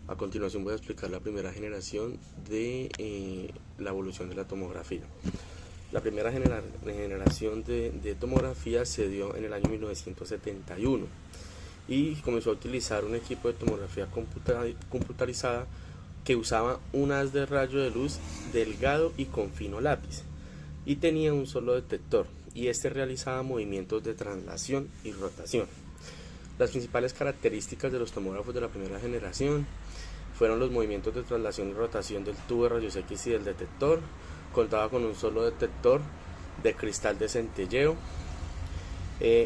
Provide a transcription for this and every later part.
A continuación voy a explicar la primera generación de la evolución de la tomografía. La primera generación de tomografía se dio en el año 1971 y comenzó a utilizar un equipo de tomografía computarizada que usaba un haz de rayo de luz delgado y con fino lápiz y tenía un solo detector, y este realizaba movimientos de traslación y rotación. Las principales características de los tomógrafos de la primera generación fueron los movimientos de traslación y rotación del tubo de rayos X y del detector. Contaba con un solo detector de cristal de centelleo.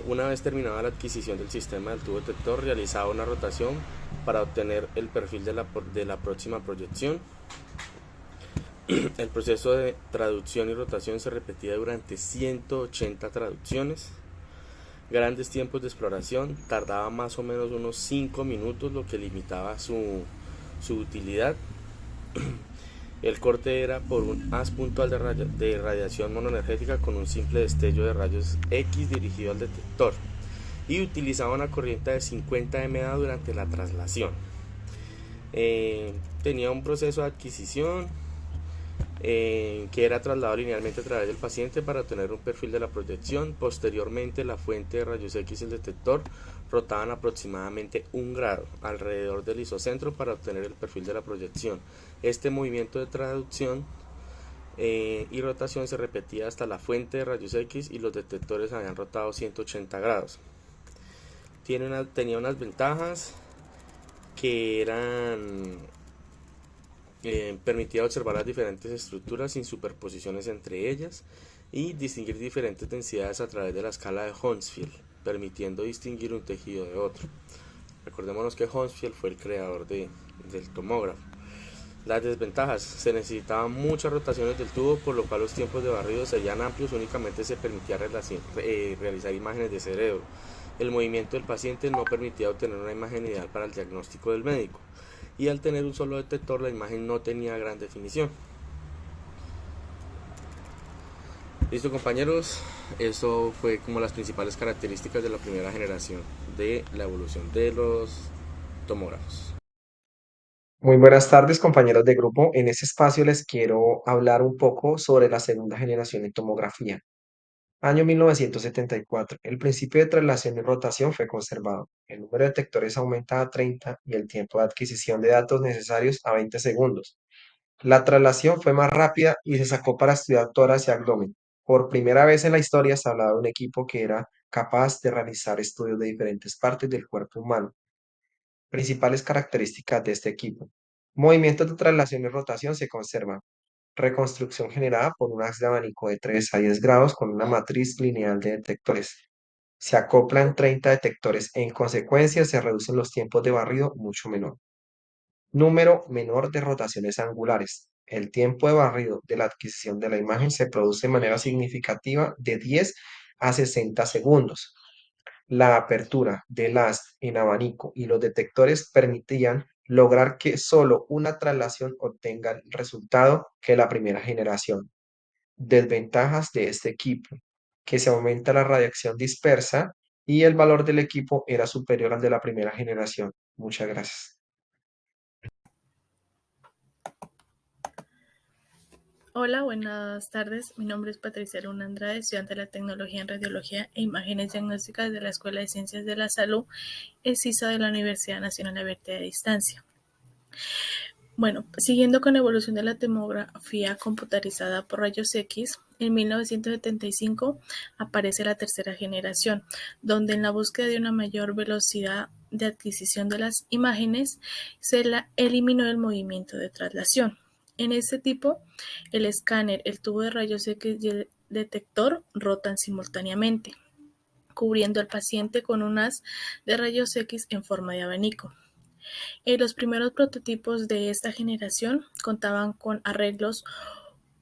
Una vez terminada la adquisición del sistema del tubo detector, realizaba una rotación para obtener el perfil de la próxima proyección. El proceso de traducción y rotación se repetía durante 180 traducciones. Grandes tiempos de exploración, tardaba más o menos unos 5 minutos, lo que limitaba su utilidad. El corte era por un haz puntual de radiación monoenergética con un simple destello de rayos X dirigido al detector, y utilizaba una corriente de 50 mA durante la traslación. Tenía un proceso de adquisición que era trasladado linealmente a través del paciente para obtener un perfil de la proyección. Posteriormente, la fuente de rayos X y el detector rotaban aproximadamente 1 grado alrededor del isocentro para obtener el perfil de la proyección. Este movimiento de traducción y rotación se repetía hasta la fuente de rayos X y los detectores habían rotado 180 grados. Tenía unas ventajas que eran permitía observar las diferentes estructuras sin superposiciones entre ellas y distinguir diferentes densidades a través de la escala de Hounsfield, permitiendo distinguir un tejido de otro. Recordémonos que Hounsfield fue el creador del tomógrafo. Las desventajas: se necesitaban muchas rotaciones del tubo, por lo cual los tiempos de barrido serían amplios. Únicamente se permitía realizar imágenes de cerebro. El movimiento del paciente no permitía obtener una imagen ideal para el diagnóstico del médico, y al tener un solo detector la imagen no tenía gran definición. Listo, compañeros, eso fue como las principales características de la primera generación de la evolución de los tomógrafos. Muy buenas tardes, compañeros de grupo. En este espacio les quiero hablar un poco sobre la segunda generación en tomografía. Año 1974. El principio de traslación y rotación fue conservado. El número de detectores aumenta a 30 y el tiempo de adquisición de datos necesarios a 20 segundos. La traslación fue más rápida y se sacó para estudiar tórax y abdomen. Por primera vez en la historia se hablaba de un equipo que era capaz de realizar estudios de diferentes partes del cuerpo humano. Principales características de este equipo. Movimientos de traslación y rotación se conservan. Reconstrucción generada por un haz de abanico de 3 a 10 grados con una matriz lineal de detectores. Se acoplan 30 detectores e en consecuencia se reducen los tiempos de barrido mucho menor. Número menor de rotaciones angulares. El tiempo de barrido de la adquisición de la imagen se produce de manera significativa de 10 a 60 segundos. La apertura del haz en abanico y los detectores permitían lograr que solo una traslación obtenga el resultado que la primera generación. Desventajas de este equipo: que se aumenta la radiación dispersa y el valor del equipo era superior al de la primera generación. Muchas gracias. Hola, buenas tardes. Mi nombre es Patricia Luna Andrade, estudiante de la Tecnología en Radiología e Imágenes Diagnósticas de la Escuela de Ciencias de la Salud, ESISA de la Universidad Nacional Abierta de Distancia. Bueno, siguiendo con la evolución de la tomografía computarizada por rayos X, en 1975 aparece la tercera generación, donde en la búsqueda de una mayor velocidad de adquisición de las imágenes se eliminó el movimiento de traslación. En este tipo, el escáner, el tubo de rayos X y el detector rotan simultáneamente, cubriendo al paciente con un haz de rayos X en forma de abanico. Los primeros prototipos de esta generación contaban con arreglos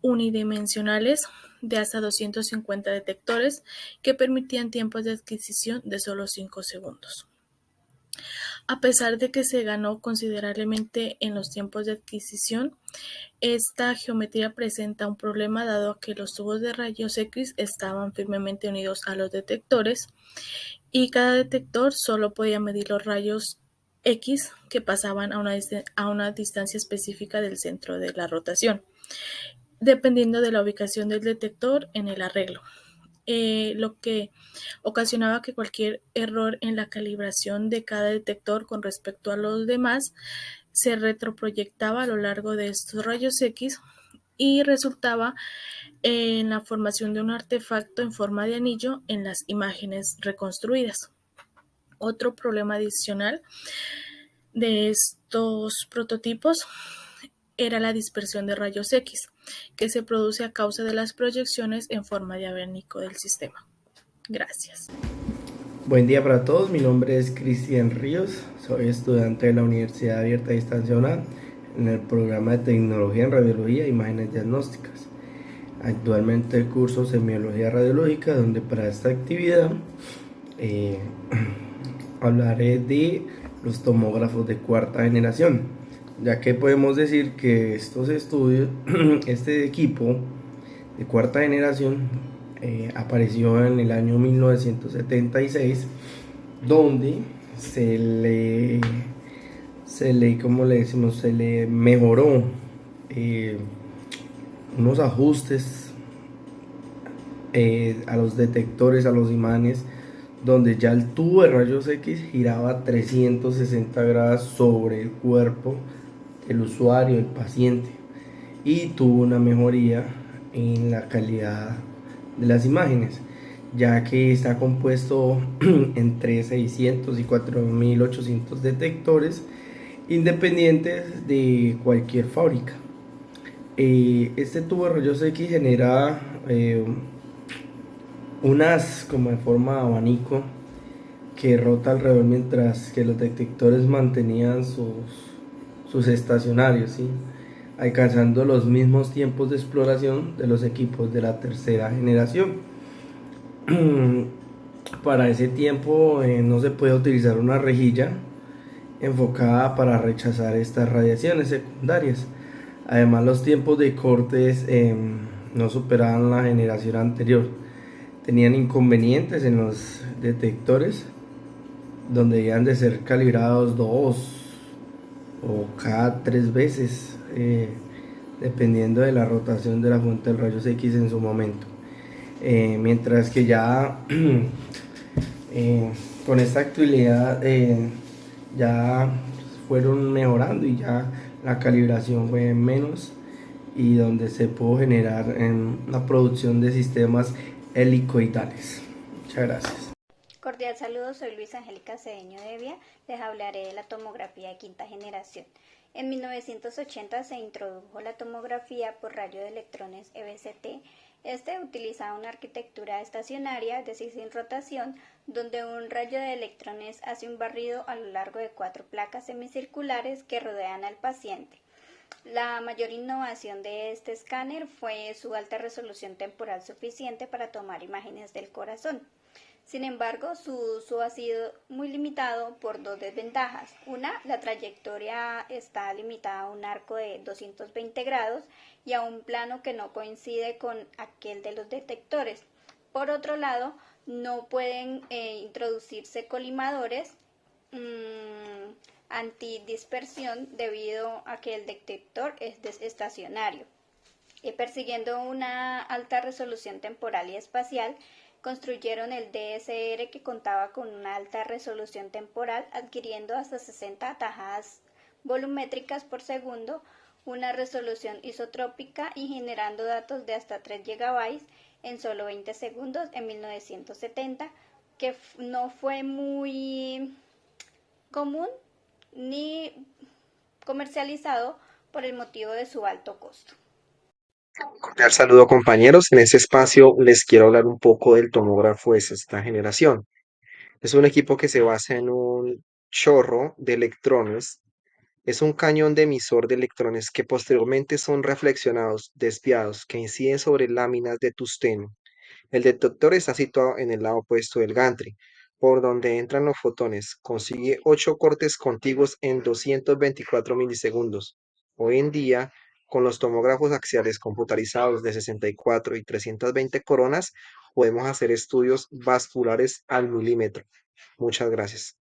unidimensionales de hasta 250 detectores que permitían tiempos de adquisición de solo 5 segundos. A pesar de que se ganó considerablemente en los tiempos de adquisición, esta geometría presenta un problema dado que los tubos de rayos X estaban firmemente unidos a los detectores y cada detector solo podía medir los rayos X que pasaban a una distancia específica del centro de la rotación, dependiendo de la ubicación del detector en el arreglo, lo que ocasionaba que cualquier error en la calibración de cada detector con respecto a los demás se retroproyectaba a lo largo de estos rayos X y resultaba en la formación de un artefacto en forma de anillo en las imágenes reconstruidas. Otro problema adicional de estos prototipos era la dispersión de rayos X, que se produce a causa de las proyecciones en forma de abanico del sistema. Gracias. Buen día para todos, mi nombre es Cristian Ríos, soy estudiante de la Universidad Abierta a Distancia UNAM en el programa de Tecnología en Radiología e Imágenes Diagnósticas. Actualmente curso Semiología Radiológica, donde para esta actividad hablaré de los tomógrafos de cuarta generación, ya que podemos decir que estos estudios, este equipo de cuarta generación apareció en el año 1976, donde ¿cómo le decimos? Se le mejoró unos ajustes a los detectores, a los imanes, donde ya el tubo de rayos X giraba 360 grados sobre el cuerpo del usuario, el paciente, y tuvo una mejoría en la calidad de las imágenes, ya que está compuesto entre 600 y 4800 detectores independientes de cualquier fábrica. Este tubo de rayos X genera un haz como en forma de abanico que rota alrededor, mientras que los detectores mantenían sus estacionarios, ¿sí?, alcanzando los mismos tiempos de exploración de los equipos de la tercera generación. Para ese tiempo no se puede utilizar una rejilla enfocada para rechazar estas radiaciones secundarias. Además, los tiempos de cortes no superaban la generación anterior. Tenían inconvenientes en los detectores, donde debían de ser calibrados 2 o cada 3 veces, dependiendo de la rotación de la fuente de rayos X en su momento. Mientras que ya con esta actualidad ya fueron mejorando y ya la calibración fue menos, y donde se pudo generar una producción de sistemas helicoidales. Muchas gracias. Cordial saludo, soy Luisa Angélica Cedeño Devia, les hablaré de la tomografía de quinta generación. En 1980 se introdujo la tomografía por rayo de electrones EBCT. Este utilizaba una arquitectura estacionaria, es decir, sin rotación, donde un rayo de electrones hace un barrido a lo largo de 4 placas semicirculares que rodean al paciente. La mayor innovación de este escáner fue su alta resolución temporal suficiente para tomar imágenes del corazón. Sin embargo, su uso ha sido muy limitado por 2 desventajas. Una, la trayectoria está limitada a un arco de 220 grados y a un plano que no coincide con aquel de los detectores. Por otro lado, no pueden introducirse colimadores antidispersión debido a que el detector es estacionario. Persiguiendo una alta resolución temporal y espacial, construyeron el DSR, que contaba con una alta resolución temporal, adquiriendo hasta 60 tajadas volumétricas por segundo, una resolución isotrópica y generando datos de hasta 3 GB en solo 20 segundos en 1970, que no fue muy común ni comercializado por el motivo de su alto costo. Cordial saludo, compañeros. En este espacio les quiero hablar un poco del tomógrafo de sexta generación. Es un equipo que se basa en un chorro de electrones. Es un cañón de emisor de electrones que posteriormente son reflexionados, desviados, que inciden sobre láminas de tungsteno. El detector está situado en el lado opuesto del gantry, por donde entran los fotones. Consigue 8 cortes contiguos en 224 milisegundos. Hoy en día, con los tomógrafos axiales computarizados de 64 y 320 coronas, podemos hacer estudios vasculares al milímetro. Muchas gracias.